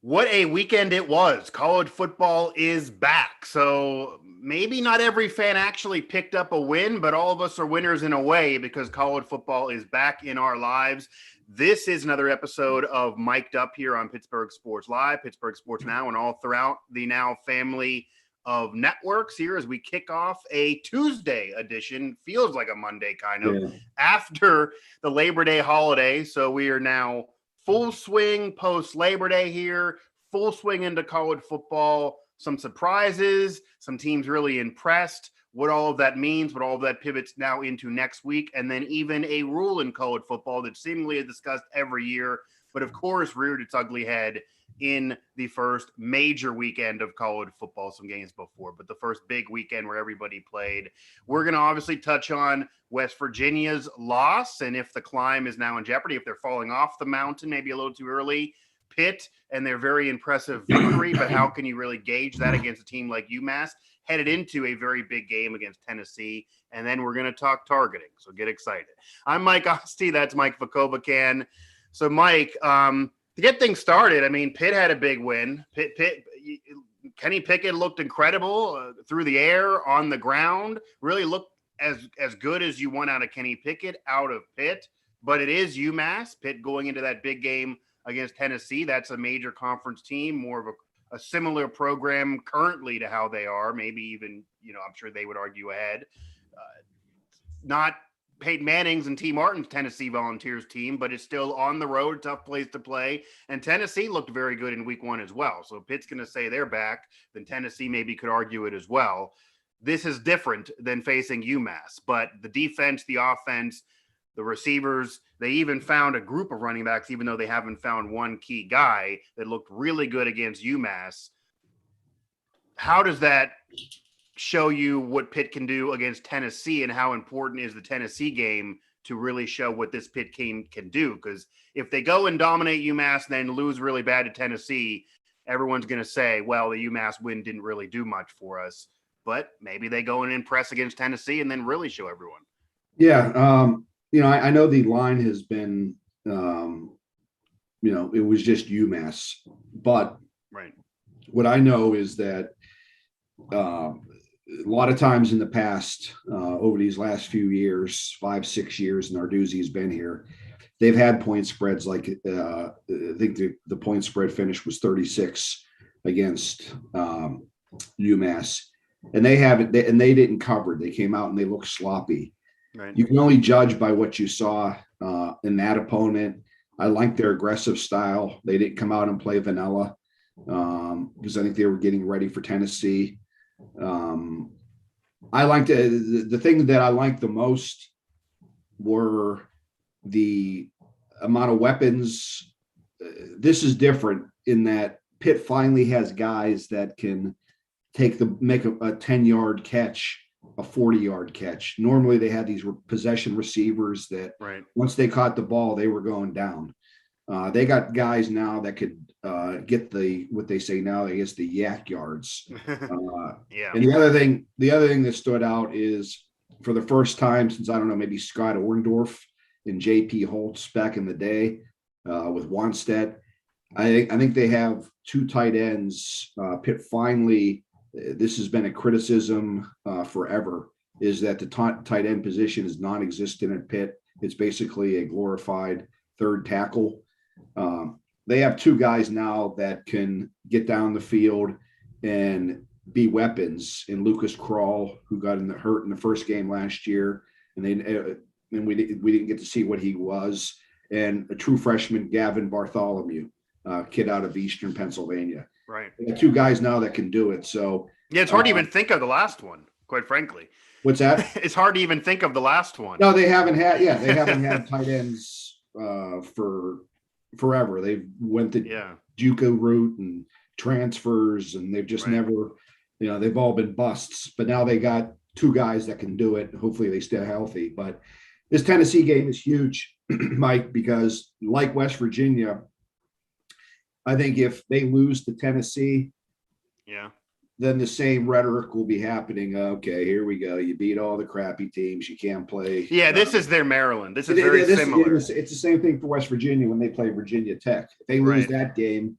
What a weekend it was. College football is back. So maybe not every fan actually picked up a win, but all of us are winners in a way because college football is back in our lives. This is another episode of Mic'd Up here on Pittsburgh Sports Live, Pittsburgh Sports Now, and all throughout the Now family of networks here as we kick off a Tuesday edition. Feels like a Monday kind of after the Labor Day holiday. So we are now full swing post Labor Day here, full swing into college football, some surprises, some teams really impressed, what all of that means, what all of that pivots now into next week, and then even a rule in college football that seemingly is discussed every year, but of course reared its ugly head in the first major weekend of college football, some games before, but the first big weekend where everybody played. We're going to obviously touch on West Virginia's loss and if the climb is now in jeopardy, if they're falling off the mountain, maybe a little too early. Pitt and their very impressive victory, but how can you really gauge that against a team like UMass headed into a very big game against Tennessee? And then we're going to talk targeting, so get excited. I'm Mike Osti, that's Mike Vakovacan. So Mike, to get things started, I mean, Pitt had a big win. Kenny Pickett looked incredible through the air, on the ground, really looked as good as you want out of Kenny Pickett, out of Pitt. But it is UMass, Pitt going into that big game against Tennessee. That's a major conference team, more of a similar program currently to how they are, maybe even, I'm sure they would argue ahead. Not Peyton Manning's and T. Martin's Tennessee Volunteers team, but it's still on the road, tough place to play. And Tennessee looked very good in week one as well. So if Pitt's going to say they're back, then Tennessee maybe could argue it as well. This is different than facing UMass, but the defense, the offense, the receivers, they even found a group of running backs, even though they haven't found one key guy that looked really good against UMass. How does that show you what Pitt can do against Tennessee, and how important is the Tennessee game to really show what this Pitt team can do? Because if they go and dominate UMass and then lose really bad to Tennessee, everyone's going to say, well, the UMass win didn't really do much for us. But maybe they go and impress against Tennessee and then really show everyone. Yeah. I know the line has been, it was just UMass, but right. What I know is that a lot of times in the past, over these last few years, 5-6 years, Narduzzi's been here, they've had point spreads like I think the point spread finish was 36 against UMass, and they didn't cover. They came out and they looked sloppy. Right. You can only judge by what you saw in that opponent. I like their aggressive style. They didn't come out and play vanilla because I think they were getting ready for Tennessee. I liked the thing that I liked the most were the amount of weapons. This is different in that Pitt finally has guys that can make a 10-yard catch, a 40-yard catch. Normally they had these possession receivers that once they caught the ball, they were going down. They got guys now that could get what they say now, I guess, the yak yards. Yeah. And the other thing that stood out is for the first time since, I don't know, maybe Scott Orndorff and J.P. Holtz back in the day with Wanstead, I think they have two tight ends. Pitt finally, this has been a criticism forever, is that the tight end position is non-existent at Pitt. It's basically a glorified third tackle. They have two guys now that can get down the field and be weapons in Lucas Krull, who got hurt in the first game last year, and we didn't get to see what he was, and a true freshman, Gavin Bartholomew, kid out of Eastern Pennsylvania. Right. They got two guys now that can do it. So yeah, it's hard to even think of the last one, quite frankly. What's that? It's hard to even think of the last one. No, they haven't had tight ends for forever. They've went the JUCO route and transfers, and they've just never, they've all been busts. But now they got two guys that can do it. Hopefully they stay healthy. But this Tennessee game is huge, Mike, because like West Virginia, I think if they lose to Tennessee, then the same rhetoric will be happening. Okay, here we go. You beat all the crappy teams. You can't play. Yeah, this is their Maryland. This is very similar. It's the same thing for West Virginia when they play Virginia Tech. If they lose that game,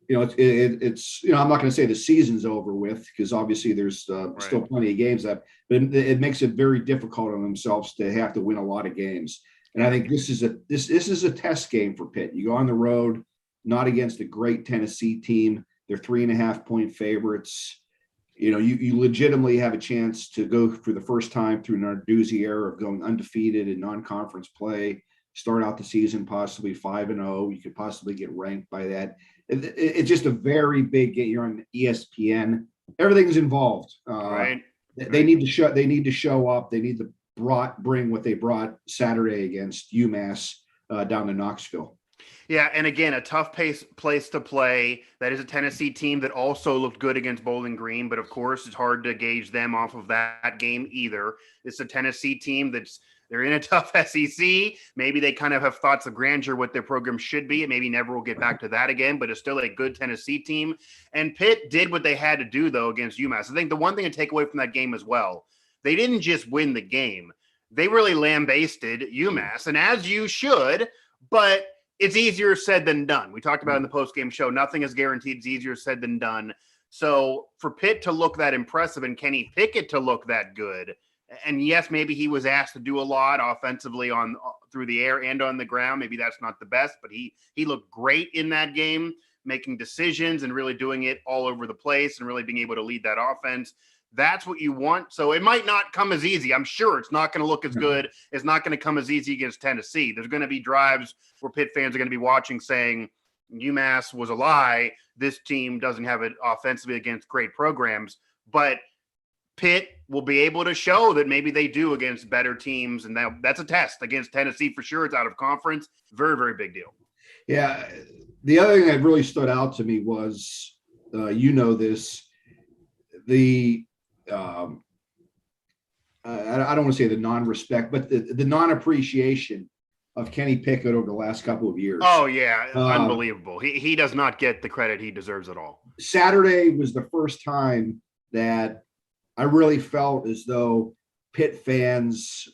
It's I'm not going to say the season's over with because obviously there's still plenty of games left, but it makes it very difficult on themselves to have to win a lot of games. And I think this is a test game for Pitt. You go on the road, not against a great Tennessee team. They're 3.5-point favorites. You legitimately have a chance to go for the first time through an Narduzzi era of going undefeated in non-conference play, start out the season possibly 5-0. You could possibly get ranked by that. It's just a very big game. You're on ESPN. Everything's involved. They need to show. They need to show up. They need to bring what they brought Saturday against UMass down to Knoxville. Yeah, and again, a tough place to play. That is a Tennessee team that also looked good against Bowling Green, but of course, it's hard to gauge them off of that game either. It's a Tennessee team they're in a tough SEC. Maybe they kind of have thoughts of grandeur what their program should be, and maybe never will get back to that again, but it's still a good Tennessee team. And Pitt did what they had to do, though, against UMass. I think the one thing to take away from that game as well, they didn't just win the game. They really lambasted UMass, and as you should, but it's easier said than done. We talked about in the post-game show, nothing is guaranteed. It's easier said than done. So for Pitt to look that impressive and Kenny Pickett to look that good, and yes, maybe he was asked to do a lot offensively through the air and on the ground. Maybe that's not the best, but he looked great in that game, making decisions and really doing it all over the place and really being able to lead that offense. That's what you want. So it might not come as easy. I'm sure it's not going to look as good. It's not going to come as easy against Tennessee. There's going to be drives where Pitt fans are going to be watching saying UMass was a lie. This team doesn't have it offensively against great programs, but Pitt will be able to show that maybe they do against better teams. And that's a test against Tennessee for sure. It's out of conference. Very, very big deal. Yeah. The other thing that really stood out to me was, this, I don't want to say the non-respect, but the non-appreciation of Kenny Pickett over the last couple of years. Oh, yeah. Unbelievable. He does not get the credit he deserves at all. Saturday was the first time that I really felt as though Pitt fans,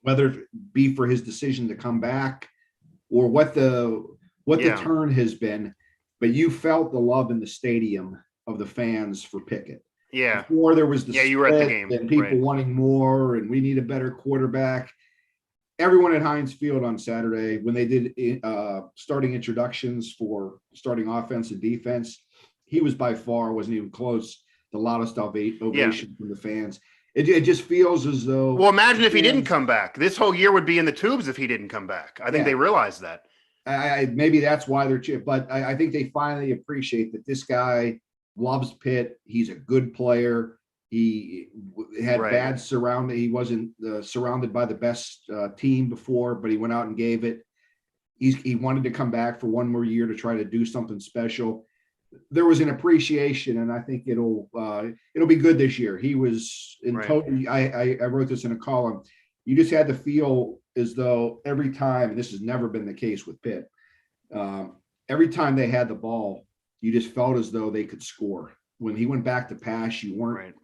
whether it be for his decision to come back or what the turn has been, but you felt the love in the stadium of the fans for Pickett. Yeah. Before there was you were at the game and people wanting more and we need a better quarterback. Everyone at Heinz Field on Saturday, when they did starting introductions for starting offense and defense, he was by far, wasn't even close, the loudest ovation from the fans. It just feels as though. Well, imagine if he didn't come back. This whole year would be in the tubes if he didn't come back. I think they realized that. Maybe that's why they're but I think they finally appreciate that this guy loves Pitt. He's a good player. He had bad surrounding. He wasn't surrounded by the best team before, but he went out and gave it. He wanted to come back for one more year to try to do something special. There was an appreciation, and I think it'll be good this year. He was in total. I wrote this in a column. You just had to feel as though every time, and this has never been the case with Pitt, every time they had the ball, you just felt as though they could score. When he went back to pass, you weren't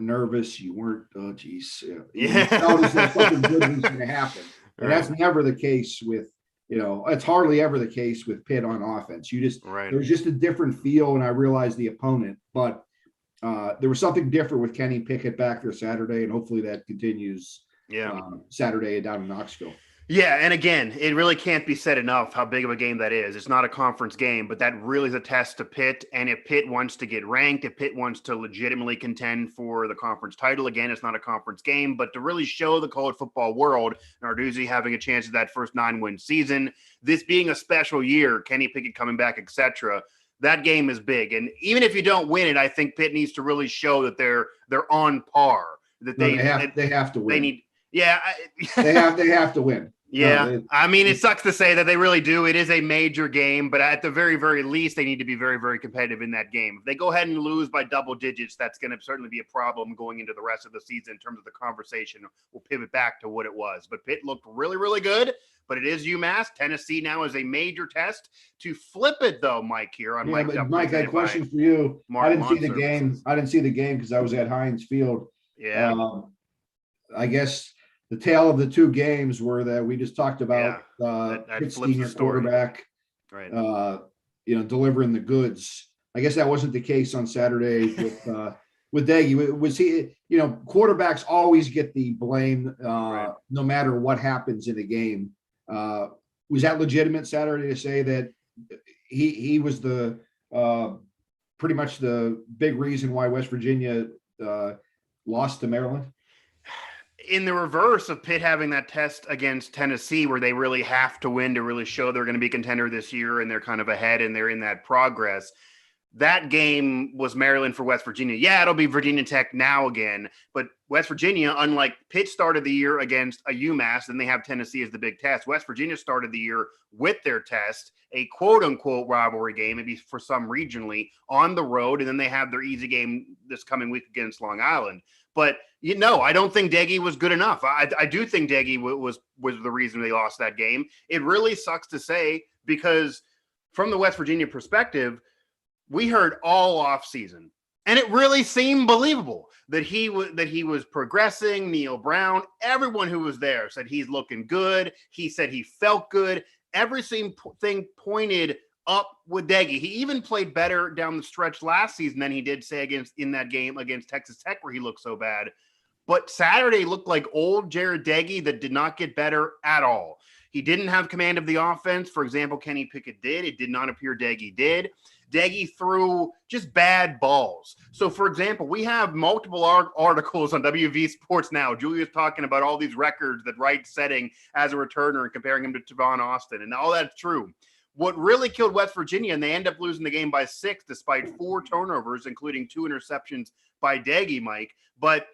nervous. You weren't, you felt as though something good was going to happen. And that's never the case with, it's hardly ever the case with Pitt on offense. There was just a different feel, and I realized the opponent, but there was something different with Kenny Pickett back there Saturday, and hopefully that continues Saturday down in Knoxville. Yeah, and again, it really can't be said enough how big of a game that is. It's not a conference game, but that really is a test to Pitt. And if Pitt wants to get ranked, if Pitt wants to legitimately contend for the conference title, again, it's not a conference game, but to really show the college football world, Narduzzi having a chance at that first 9-win season, this being a special year, Kenny Pickett coming back, etc., that game is big. And even if you don't win it, I think Pitt needs to really show that they're on par. That they have to win. They have to win. Yeah, I mean, it sucks to say that they really do. It is a major game, but at the very, very least, they need to be very, very competitive in that game. If they go ahead and lose by double digits, that's going to certainly be a problem going into the rest of the season in terms of the conversation. We'll pivot back to what it was. But Pitt looked really, really good, but it is UMass. Tennessee now is a major test. To flip it, though, Mike, here on Mike. Mike, I had a question for you. I didn't see the game. I didn't see the game because I was at Heinz Field. Yeah. I guess the tale of the two games were that we just talked about Pitt's senior quarterback Right. Delivering the goods. I guess that wasn't the case on Saturday with Deggy. Was he? Quarterbacks always get the blame, Right. no matter what happens in a game. Was that legitimate Saturday to say that he was the pretty much the big reason why West Virginia lost to Maryland? In the reverse of Pitt having that test against Tennessee, where they really have to win to really show they're going to be a contender this year, and they're kind of ahead and they're in that progress. That game was Maryland for West Virginia. Yeah, it'll be Virginia Tech now again, but West Virginia, unlike Pitt started the year against a UMass, and they have Tennessee as the big test. West Virginia started the year with their test, a quote-unquote rivalry game, maybe for some regionally, on the road, and then they have their easy game this coming week against Long Island. But I don't think Deggy was good enough. I do think Deggy was the reason they lost that game. It really sucks to say, because from the West Virginia perspective, we heard all off season, and it really seemed believable that he was progressing. Neil Brown, everyone who was there said he's looking good. He said he felt good. Everything pointed up with Deggy. He even played better down the stretch last season than he did, say, in that game against Texas Tech where he looked so bad. But Saturday looked like old Jared Deggy that did not get better at all. He didn't have command of the offense. For example, Kenny Pickett did. It did not appear Deggy did. Deggy threw just bad balls. So, for example, we have multiple articles on WV Sports now. Julia's talking about all these records that Wright's setting as a returner and comparing him to Tavon Austin, and all that's true. What really killed West Virginia, and they end up losing the game by 6 despite 4 turnovers, including 2 interceptions by Deggy, Mike. But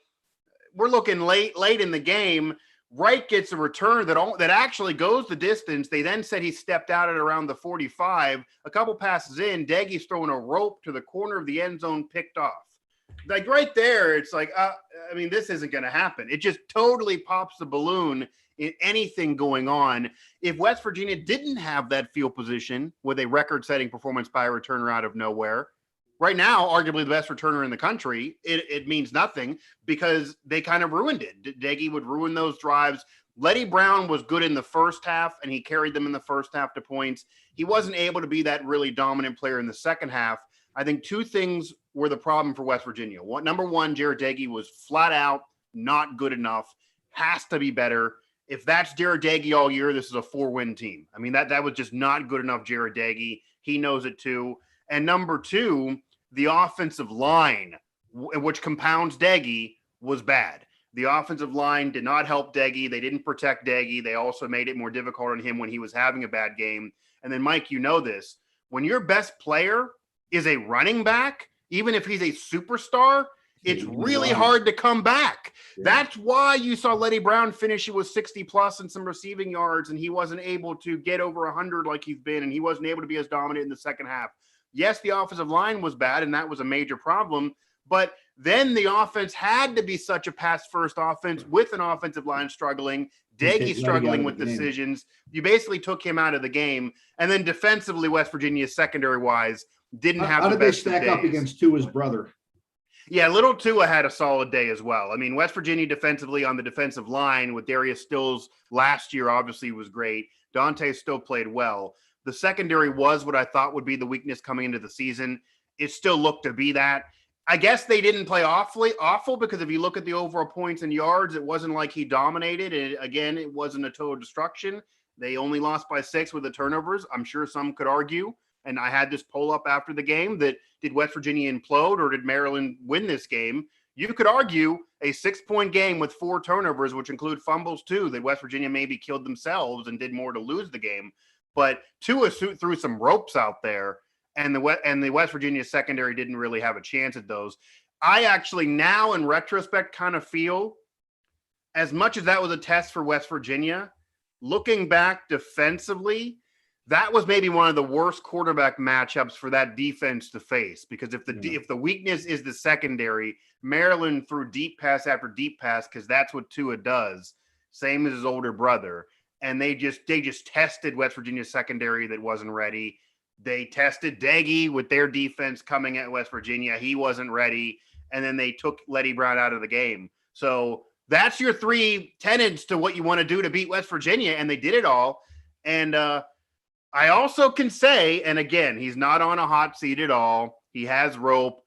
we're looking late in the game. Wright gets a return that actually goes the distance. They then said he stepped out at around the 45. A couple passes in, Deggy's throwing a rope to the corner of the end zone, picked off. Like right there, it's like, this isn't going to happen. It just totally pops the balloon in anything going on. If West Virginia didn't have that field position with a record-setting performance by a returner out of nowhere, right now, arguably the best returner in the country, it means nothing because they kind of ruined it. Deggy would ruin those drives. Letty Brown was good in the first half, and he carried them in the first half to points. He wasn't able to be that really dominant player in the second half. I think 2 things were the problem for West Virginia. Number one, Jared Deggy was flat out not good enough, has to be better. If that's Jared Deggy all year, this is a 4-win team. I mean, that was just not good enough, Jared Deggy. He knows it too. And number 2, the offensive line, which compounds Deggy, was bad. The offensive line did not help Deggy. They didn't protect Deggy. They also made it more difficult on him when he was having a bad game. And then, Mike, you know this. When your best player is a running back, even if he's a superstar, it's really hard to come back. Yeah. That's why you saw Letty Brown finish it with 60-plus and some receiving yards, and he wasn't able to get over 100 like he's been, and he wasn't able to be as dominant in the second half. Yes, the offensive line was bad, and that was a major problem, but then the offense had to be such a pass-first offense with an offensive line struggling, Deggy struggling with decisions. You basically took him out of the game, and then defensively, West Virginia, secondary-wise, didn't have the best of days. How did they stack up against Tua's brother? Yeah, little Tua had a solid day as well. I mean, West Virginia defensively on the defensive line with Darius Stills last year obviously was great. Dante still played well. The secondary was what I thought would be the weakness coming into the season. It still looked to be that. I guess they didn't play awful because if you look at the overall points and yards, it wasn't like he dominated. And again, it wasn't a total destruction. They only lost by 6 with the turnovers. I'm sure some could argue, and I had this poll up after the game, that did West Virginia implode or did Maryland win this game? You could argue a 6-point game with 4 turnovers, which include fumbles too, that West Virginia maybe killed themselves and did more to lose the game. But Tua threw some ropes out there, and the West Virginia secondary didn't really have a chance at those. I actually now, in retrospect, kind of feel, as much as that was a test for West Virginia, looking back defensively, that was maybe one of the worst quarterback matchups for that defense to face. Because if the weakness is the secondary, Maryland threw deep pass after deep pass because that's what Tua does, same as his older brother. And they just tested West Virginia's secondary that wasn't ready. They tested Deggy with their defense coming at West Virginia. He wasn't ready. And then they took Letty Brown out of the game. So that's your 3 tenets to what you want to do to beat West Virginia. And they did it all. And I also can say, and again, he's not on a hot seat at all. He has rope.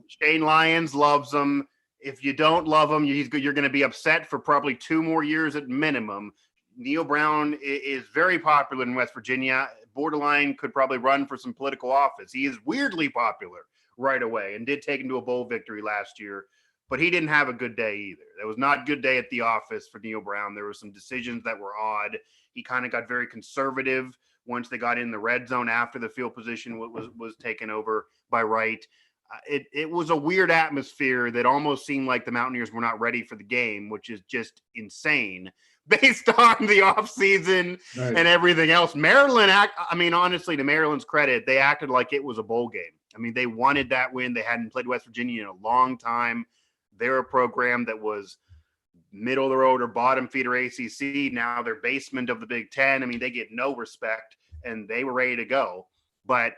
Shane Lyons loves him. If you don't love him, you're going to be upset for probably 2 more years at minimum. Neil Brown is very popular in West Virginia. Borderline could probably run for some political office. He is weirdly popular right away and did take him to a bowl victory last year, but he didn't have a good day either. That was not a good day at the office for Neil Brown. There were some decisions that were odd. He kind of got very conservative once they got in the red zone after the field position was taken over by Wright. It was a weird atmosphere that almost seemed like the Mountaineers were not ready for the game, which is just insane based on the offseason and everything else. Maryland, honestly, to Maryland's credit, they acted like it was a bowl game. I mean, they wanted that win. They hadn't played West Virginia in a long time. They're a program that was middle of the road or bottom feeder ACC. Now they're basement of the Big Ten. I mean, they get no respect, and they were ready to go. But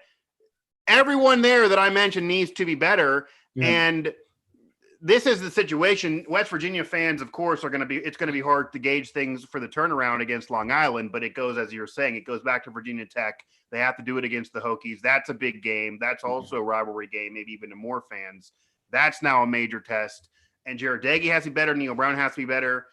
everyone there that I mentioned needs to be better. Yeah. And this is the situation. West Virginia fans, of course, it's going to be hard to gauge things for the turnaround against Long Island, but it goes, as you're saying, it goes back to Virginia Tech. They have to do it against the Hokies. That's a big game. That's also a rivalry game, maybe even to more fans. That's now a major test. And Jared-Dagey has to be better. Neil Brown has to be better.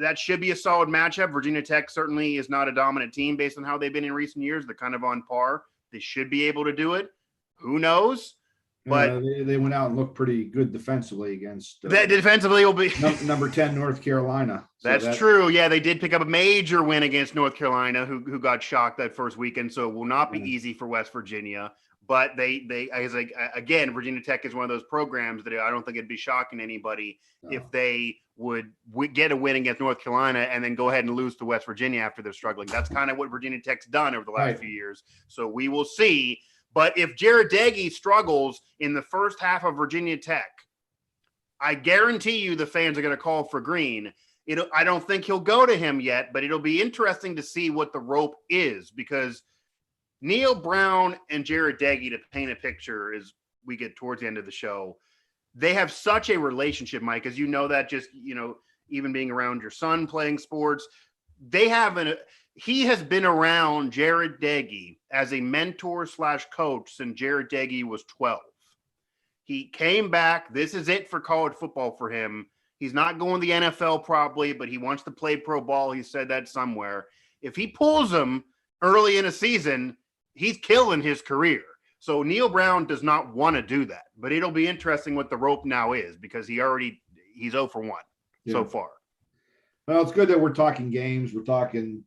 That should be a solid matchup. Virginia Tech certainly is not a dominant team based on how they've been in recent years. They're kind of on par. They should be able to do it. Who knows? But they went out and looked pretty good defensively against that defensively will be number 10 North Carolina. So that's true. Yeah, they did pick up a major win against North Carolina, who got shocked that first weekend. So it will not be easy for West Virginia. But again, Virginia Tech is one of those programs that I don't think it'd be shocking to anybody if they would get a win against North Carolina and then go ahead and lose to West Virginia after they're struggling. That's kind of what Virginia Tech's done over the last few years. So we will see. But if Jared-Dagey struggles in the first half of Virginia Tech, I guarantee you the fans are going to call for Green. I don't think he'll go to him yet, but it'll be interesting to see what the rope is, because Neil Brown and Jared-Dagey, to paint a picture as we get towards the end of the show, they have such a relationship, Mike, as you know that just, even being around your son playing sports, he has been around Jared-Dagey as a mentor / coach since Jared-Dagey was 12. He came back. This is it for college football for him. He's not going to the NFL probably, but he wants to play pro ball. He said that somewhere. If he pulls him early in a season, he's killing his career. So Neil Brown does not want to do that, but it'll be interesting what the rope now is, because he's 0 for 1 so far. Well, it's good that we're talking games. We're talking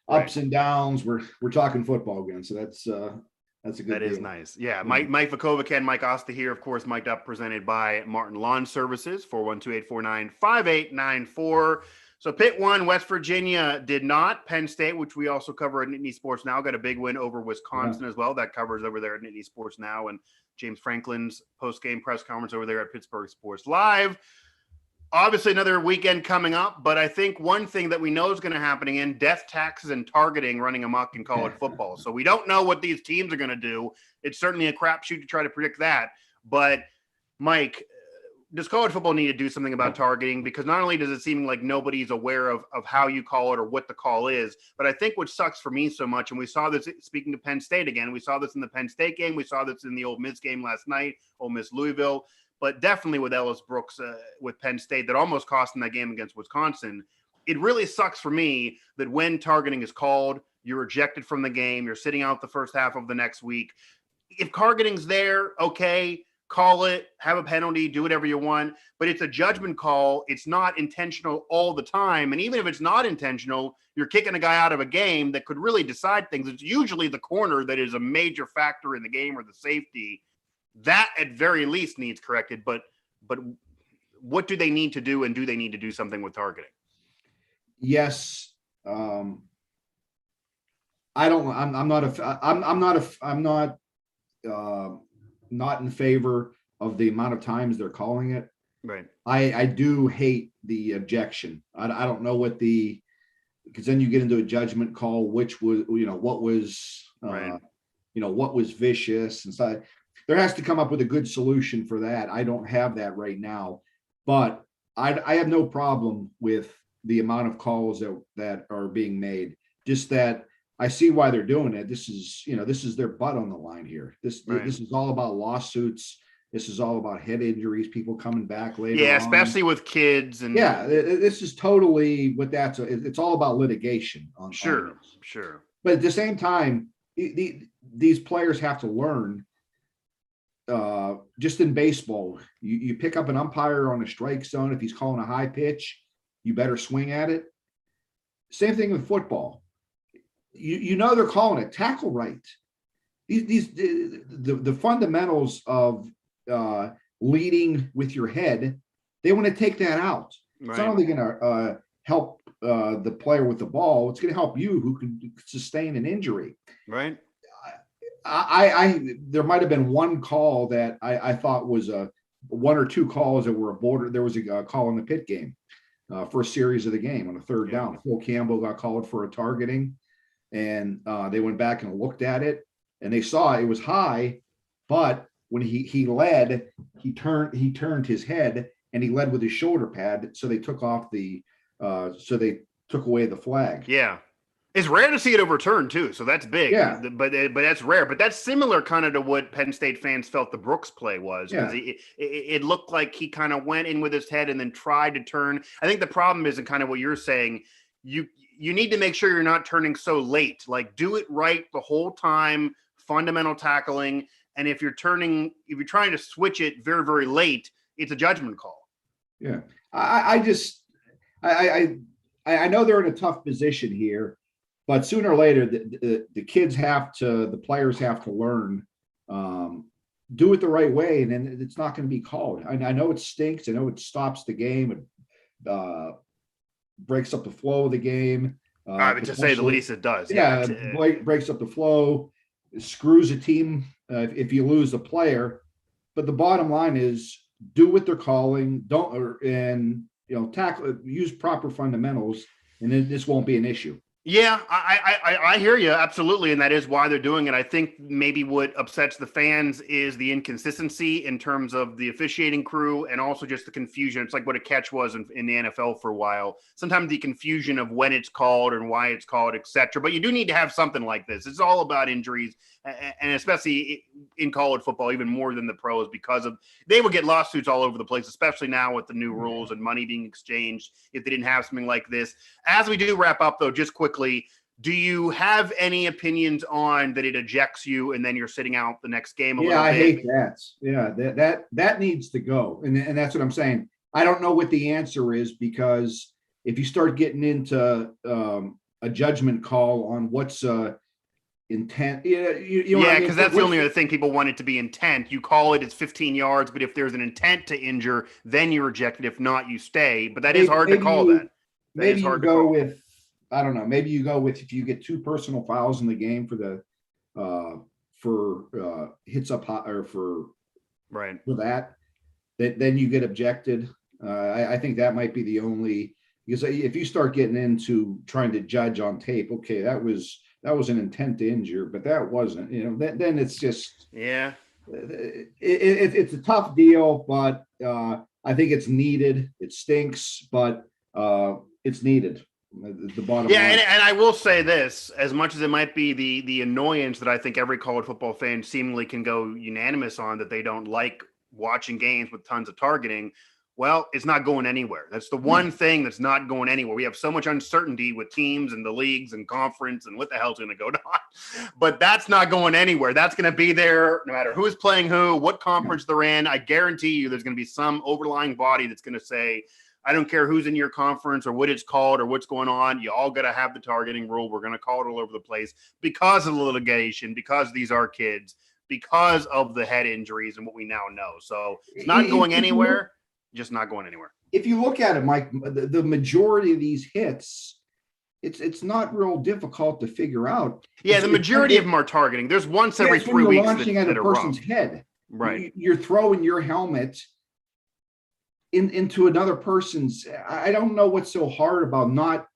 ups and downs. We're talking football again. So that's a good That is nice. Yeah. Mike Vukovic and Mike Osta here, of course, mic'd up, presented by Martin Lawn Services, 412-849-5894. So Pitt won, West Virginia did not. Penn State, which we also cover at Nittany Sports Now, got a big win over Wisconsin as well. That covers over there at Nittany Sports Now, and James Franklin's post-game press conference over there at Pittsburgh Sports Live. Obviously, another weekend coming up, but I think one thing that we know is going to happen again, death, taxes, and targeting running amok in college football. So we don't know what these teams are going to do. It's certainly a crapshoot to try to predict that. But, Mike, does college football need to do something about targeting? Because not only does it seem like nobody's aware of how you call it or what the call is, but I think what sucks for me so much, and we saw this, speaking of Penn State again, we saw this in the Penn State game, we saw this in the Ole Miss game last night, Ole Miss Louisville, but definitely with Ellis Brooks with Penn State that almost cost them that game against Wisconsin. It really sucks for me that when targeting is called, you're ejected from the game, you're sitting out the first half of the next week. If targeting's there, okay, call it, have a penalty, do whatever you want, but it's a judgment call. It's not intentional all the time. And even if it's not intentional, you're kicking a guy out of a game that could really decide things. It's usually the corner that is a major factor in the game, or the safety. That at very least needs corrected, but what do they need to do, and do they need to do something with targeting? Yes. I'm not in favor of the amount of times they're calling it. Right. I do hate the objection. I don't know because then you get into a judgment call, which was, what was, what was vicious and stuff. There has to come up with a good solution for that. I don't have that right now, but I have no problem with the amount of calls that are being made. Just that I see why they're doing it. This is their butt on the line here. This Right. this is all about lawsuits. This is all about head injuries, people coming back later Yeah, on. especially with kids. And Yeah, this is totally what it's all about litigation on sure, this. sure. But at the same time, these players have to learn. Just in baseball, you pick up an umpire on a strike zone. If he's calling a high pitch, you better swing at it. Same thing with football. They're calling it tackle right. The fundamentals of leading with your head, they want to take that out. Right. It's not only going to help the player with the ball, it's going to help you who can sustain an injury. Right. There might have been one call that I thought was one or two calls that were a border. There was a call in the Pitt game, first series of the game on a third down. Phil Campbell got called for a targeting, and they went back and looked at it, and they saw it was high, but when he led, he turned his head and he led with his shoulder pad, so they took off they took away the flag. Yeah. It's rare to see it overturned too, so that's big. Yeah. But that's rare. But that's similar kind of to what Penn State fans felt the Brooks play was, because it looked like he kind of went in with his head and then tried to turn. I think the problem is, and kind of what you're saying, you need to make sure you're not turning so late. Like, do it right the whole time, fundamental tackling. And if you're trying to switch it very, very late, it's a judgment call. Yeah, I know they're in a tough position here. But sooner or later, the players have to learn, do it the right way, and then it's not going to be called. I know it stinks. I know it stops the game. It breaks up the flow of the game. To say the least, it does. Yeah, it breaks up the flow. It screws a team if you lose a player. But the bottom line is, do what they're calling. Tackle. Use proper fundamentals, and then this won't be an issue. Yeah, I hear you. Absolutely. And that is why they're doing it. I think maybe what upsets the fans is the inconsistency in terms of the officiating crew, and also just the confusion. It's like what a catch was in the NFL for a while. Sometimes the confusion of when it's called and why it's called, etc. But you do need to have something like this. It's all about injuries, and especially in college football, even more than the pros, because they would get lawsuits all over the place, especially now with the new rules and money being exchanged if they didn't have something like this. As we do wrap up, though, just quickly, do you have any opinions on that it ejects you and then you're sitting out the next game a little bit? I hate that. Yeah, that needs to go. And that's what I'm saying. I don't know what the answer is, because if you start getting into a judgment call on what's intent, because that's the only other thing. People want it to be intent. You call it's 15 yards, but if there's an intent to injure, then you're ejected. If not, you stay. But that is hard to call that. Maybe you go with, I don't know. Maybe you go with, if you get 2 personal fouls in the game for hits up hot, or for that, then you get ejected. I think that might be the only, because if you start getting into trying to judge on tape, okay, that was an intent to injure, but that wasn't. Then it's just it's a tough deal, but I think it's needed. It stinks, but it's needed. The bottom line. And I will say this, as much as it might be the annoyance that I think every college football fan seemingly can go unanimous on, that they don't like watching games with tons of targeting. Well, it's not going anywhere. That's the one thing that's not going anywhere. We have so much uncertainty with teams and the leagues and conference and what the hell's going to go on. But that's not going anywhere. That's going to be there no matter who's playing who, what conference they're in. I guarantee you there's going to be some overlying body that's going to say, I don't care who's in your conference or what it's called or what's going on. You all got to have the targeting rule. We're going to call it all over the place because of the litigation, because these are kids, because of the head injuries and what we now know. So it's not going anywhere, just not going anywhere. If you look at it, Mike, the majority of these hits, it's not real difficult to figure out. Yeah, the majority of them are targeting. There's once every 3 weeks launching at a person's head. Right. You're throwing your helmet into another person's. I don't know what's so hard about not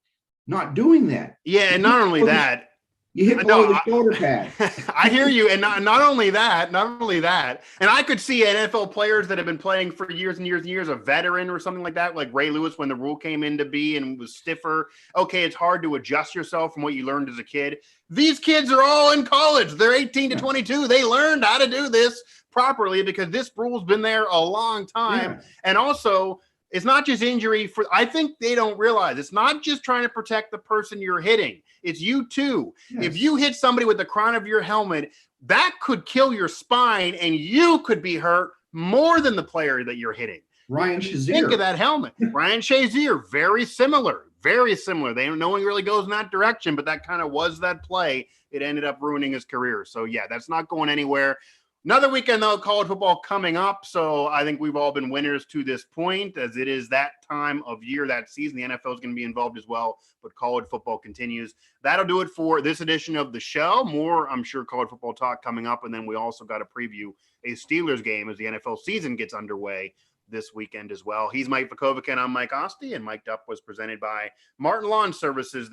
doing that. Yeah, and not only that, You hit below the shoulder pad. I hear you. And not only that, and I could see NFL players that have been playing for years and years and years, a veteran or something like that, like Ray Lewis, when the rule came into be and was stiffer. Okay, it's hard to adjust yourself from what you learned as a kid. These kids are all in college. They're 18 to 22. They learned how to do this properly because this rule's been there a long time. Yeah. And also, it's not just injury for, I think they don't realize it's not just trying to protect the person you're hitting. It's you too. Yes. If you hit somebody with the crown of your helmet, that could kill your spine and you could be hurt more than the player that you're hitting. Ryan Shazier. Think of that helmet. Ryan Shazier, very similar. No one really goes in that direction, but that kind of was that play. It ended up ruining his career. So yeah, that's not going anywhere. Another weekend, though, college football coming up. So I think we've all been winners to this point, as it is that time of year, that season. The NFL is going to be involved as well, but college football continues. That'll do it for this edition of the show. More, I'm sure, college football talk coming up. And then we also got to preview a Steelers game as the NFL season gets underway this weekend as well. He's Mike Vukovic, and I'm Mike Osti, and Mic'd Up was presented by Martin Lawn Services.